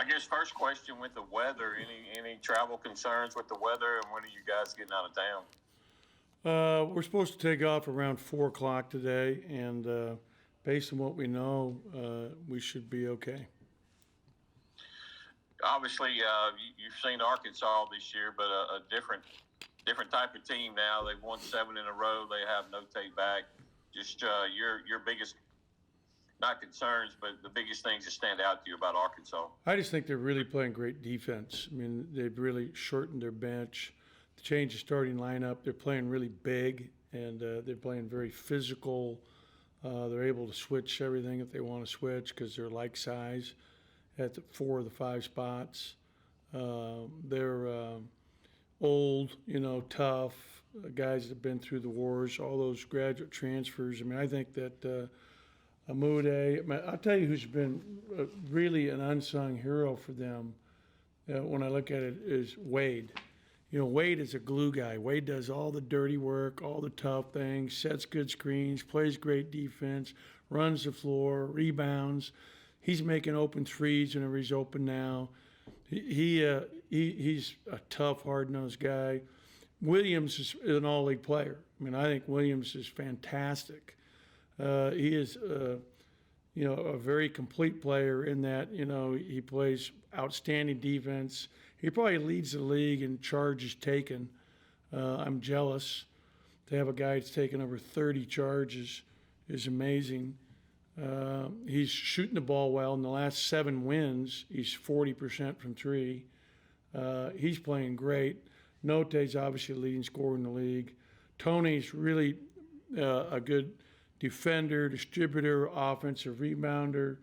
guess first question with the weather. Any travel concerns with the weather, and when are you guys getting out of town? We're supposed to take off around 4 o'clock today, and based on what we know, we should be okay. Obviously, you've seen Arkansas this year, but a different type of team now. They've won 7 in a row. They have no take back. Just your biggest, not concerns, but the biggest things that stand out to you about Arkansas. I just think they're really playing great defense. I mean, they've really shortened their bench, changed the starting lineup. They're playing really big, and they're playing very physical. They're able to switch everything if they want to switch because they're like size at the 4 of the 5 spots. They're old, tough guys that have been through the wars, all those graduate transfers. I mean, I think that Amude, I'll tell you who's been really an unsung hero for them when I look at it is Wade. Wade is a glue guy. Wade does all the dirty work, all the tough things, sets good screens, plays great defense, runs the floor, rebounds. He's making open threes whenever he's open now. He's a tough, hard-nosed guy. Williams is an all-league player. I mean, I think Williams is fantastic. He is, a very complete player in that, he plays outstanding defense. He probably leads the league in charges taken. I'm jealous to have a guy that's taken over 30 charges is amazing. He's shooting the ball well. In the last 7 wins, he's 40% from 3. He's playing great. Note's obviously the leading scorer in the league. Tony's really a good defender, distributor, offensive rebounder.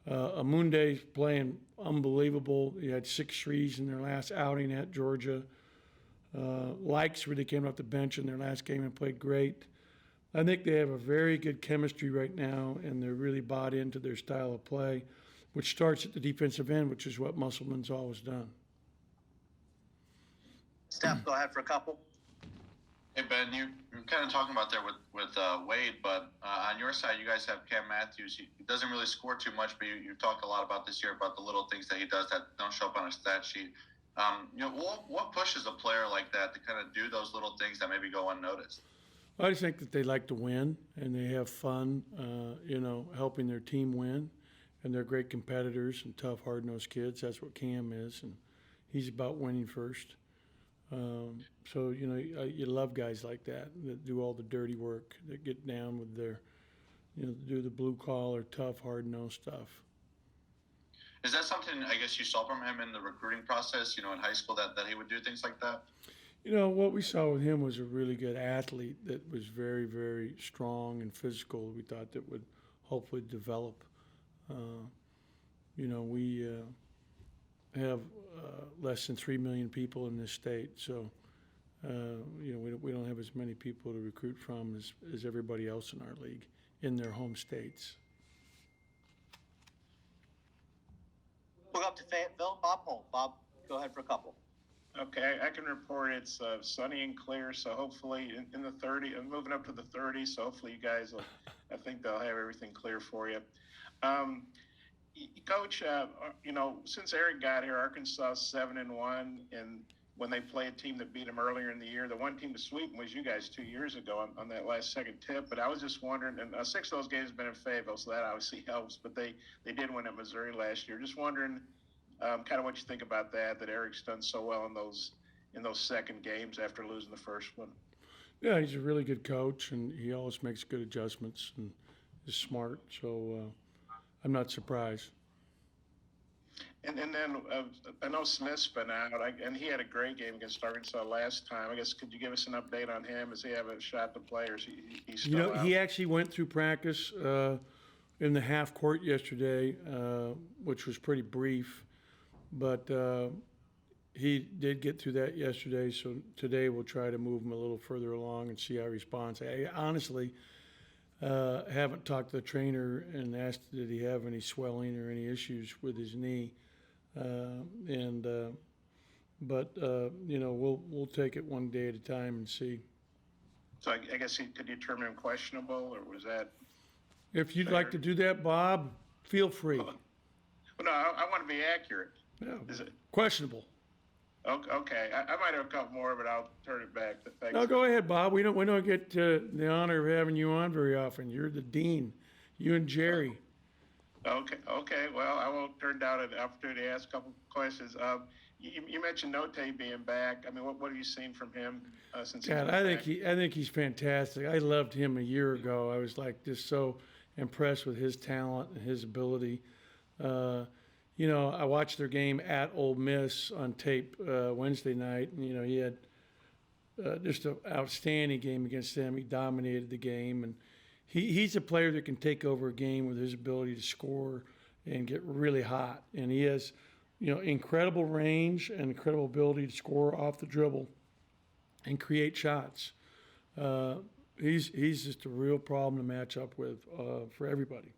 Amunde's playing unbelievable. He had 6 threes in their last outing at Georgia. Likes really came off the bench in their last game and played great. I think they have a very good chemistry right now, and they're really bought into their style of play, which starts at the defensive end, which is what Musselman's always done. Steph, go ahead for a couple. Hey, Ben, you're kind of talking about there with Wade, but on your side, you guys have Cam Matthews. He doesn't really score too much, but you've talked a lot about this year about the little things that he does that don't show up on a stat sheet. What pushes a player like that to kind of do those little things that maybe go unnoticed? I just think that they like to win, and they have fun, helping their team win, and they're great competitors and tough, hard-nosed kids. That's what Cam is, and he's about winning first. So, you love guys like that do all the dirty work, that get down with their, do the blue-collar, tough, hard-nosed stuff. Is that something, I guess, you saw from him in the recruiting process, in high school, that he would do things like that? What we saw with him was a really good athlete that was very, very strong and physical. We thought that would hopefully develop. We have less than 3 million people in this state, so we don't have as many people to recruit from as everybody else in our league in their home states. We'll go up to Fayetteville. Bob Holt. Bob, go ahead for a couple. Okay, I can report it's sunny and clear, so hopefully in the 30s, I'm moving up to the 30s, so hopefully you guys I think they'll have everything clear for you. Coach, since Eric got here, Arkansas 7-1, and when they play a team that beat them earlier in the year, the one team to sweep them was you guys 2 years ago on that last second tip. But I was just wondering, and 6 of those games have been in Fayetteville, so that obviously helps. But they did win at Missouri last year. Just wondering, kind of what you think about that Eric's done so well in those second games after losing the first one. Yeah, he's a really good coach, and he always makes good adjustments and is smart. So I'm not surprised. And then I know Smith's been out, and he had a great game against Arkansas last time. I guess could you give us an update on him? Does he have a shot to play, or is he's still out? He actually went through practice in the half court yesterday, which was pretty brief. But he did get through that yesterday, so today we'll try to move him a little further along and see how he responds. I honestly haven't talked to the trainer and asked did he have any swelling or any issues with his knee. But we'll take it one day at a time and see. So I guess could you term him questionable, or was that? If you'd like to do that, Bob, feel free. Well, No, I want to be accurate. Yeah, Is it? questionable. Okay, I might have a couple more, but I'll turn it back. Thanks. No, go ahead, Bob. We don't get the honor of having you on very often. You're the dean. You and Jerry. Okay. Well, I won't turn down an opportunity to ask a couple questions. You mentioned Note being back. I mean, what have you seen from him since? God, I think he's fantastic. I loved him a year ago. I was like just so impressed with his talent and his ability. I watched their game at Ole Miss on tape Wednesday night, and he had just an outstanding game against them. He dominated the game, and he's a player that can take over a game with his ability to score and get really hot. And he has, incredible range and incredible ability to score off the dribble and create shots. He's just a real problem to match up with for everybody.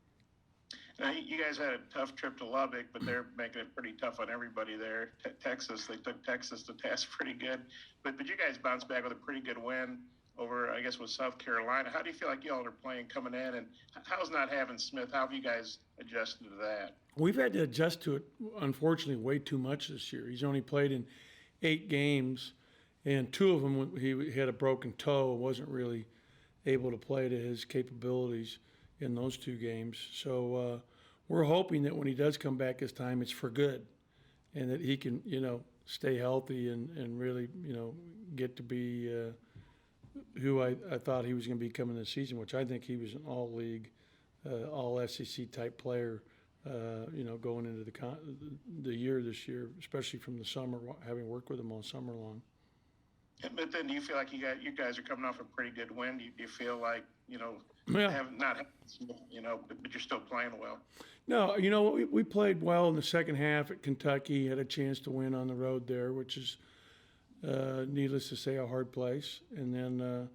Now, you guys had a tough trip to Lubbock, but they're making it pretty tough on everybody there. Texas, they took Texas to task pretty good. But you guys bounced back with a pretty good win over, I guess, with South Carolina. How do you feel like y'all are playing coming in? And how's not having Smith? How have you guys adjusted to that? We've had to adjust to it, unfortunately, way too much this year. He's only played in 8 games, and 2 of them he had a broken toe and wasn't really able to play to his capabilities in those 2 games. So we're hoping that when he does come back this time, it's for good, and that he can, stay healthy and really, get to be who I thought he was going to be coming this season, which I think he was an all-league, all-SEC type player, going into the year this year, especially from the summer, having worked with him all summer long. But then do you feel like you guys are coming off a pretty good win? Do you feel like, Yeah. but you're still playing well? No, we played well in the second half at Kentucky, had a chance to win on the road there, which is, needless to say, a hard place. And then,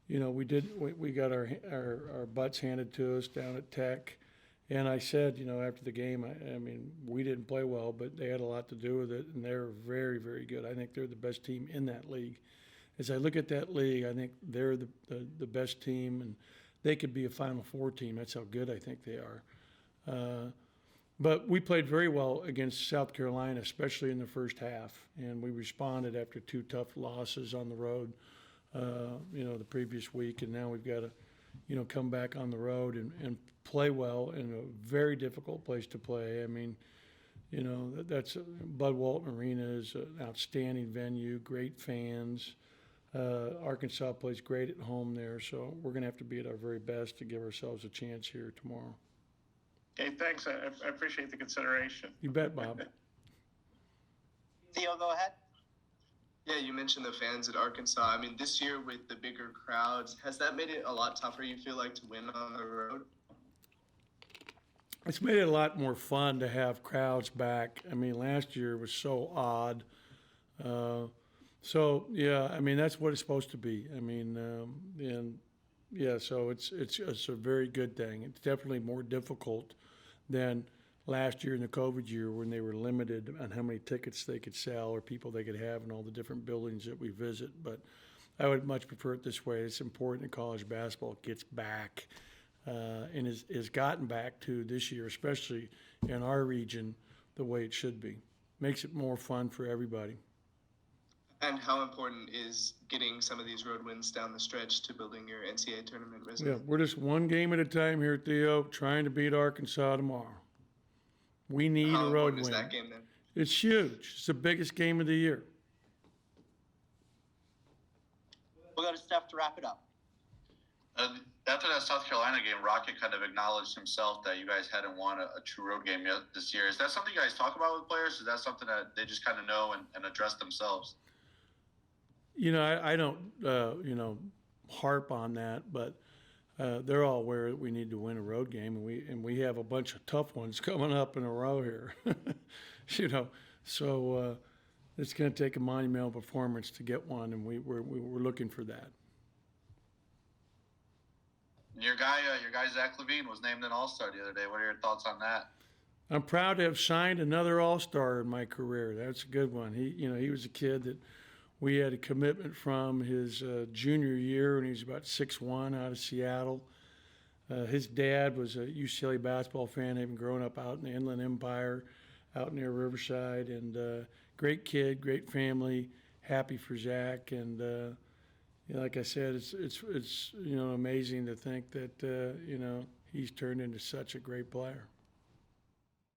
we got our butts handed to us down at Tech. And I said, after the game, I mean, we didn't play well, but they had a lot to do with it, and they're very, very good. I think they're the best team in that league. As I look at that league, I think they're the best team, and they could be a Final Four team. That's how good I think they are. But we played very well against South Carolina, especially in the first half, and we responded after 2 tough losses on the road, the previous week, and now we've got to, come back on the road and play well in a very difficult place to play. I mean, that's Bud Walton Arena is an outstanding venue, great fans. Arkansas plays great at home there, so we're going to have to be at our very best to give ourselves a chance here tomorrow. Okay, thanks. I appreciate the consideration. You bet, Bob. Theo, go ahead. Yeah, you mentioned the fans at Arkansas. I mean, this year with the bigger crowds, has that made it a lot tougher, you feel like, to win on the road? It's made it a lot more fun to have crowds back. I mean, last year was so odd. So yeah, I mean, that's what it's supposed to be. I mean, and yeah, so it's a very good thing. It's definitely more difficult than last year in the COVID year when they were limited on how many tickets they could sell or people they could have in all the different buildings that we visit. But I would much prefer it this way. It's important that college basketball gets back and is gotten back to this year, especially in our region, the way it should be. Makes it more fun for everybody. And how important is getting some of these road wins down the stretch to building your NCAA tournament resume? Yeah, we're just one game at a time here, Theo, trying to beat Arkansas tomorrow. We need How a road important is win. that game then? It's huge. It's the biggest game of the year. We'll go to Steph to wrap it up. After that South Carolina game, Rocket kind of acknowledged himself that you guys hadn't won a true road game yet this year. Is that something you guys talk about with players? Is that something that they just kind of know and address themselves? I don't, harp on that, but they're all aware that we need to win a road game, and we have a bunch of tough ones coming up in a row here. So it's going to take a monumental performance to get one, and we're looking for that. Your guy Zach LaVine was named an All-Star the other day. What are your thoughts on that? I'm proud to have signed another All-Star in my career. That's a good one. He was a kid that we had a commitment from his junior year, and he was about 6'1" out of Seattle. His dad was a UCLA basketball fan, having grown up out in the Inland Empire, out near Riverside, and great kid, great family. Happy for Zach, and like I said, it's amazing to think that he's turned into such a great player.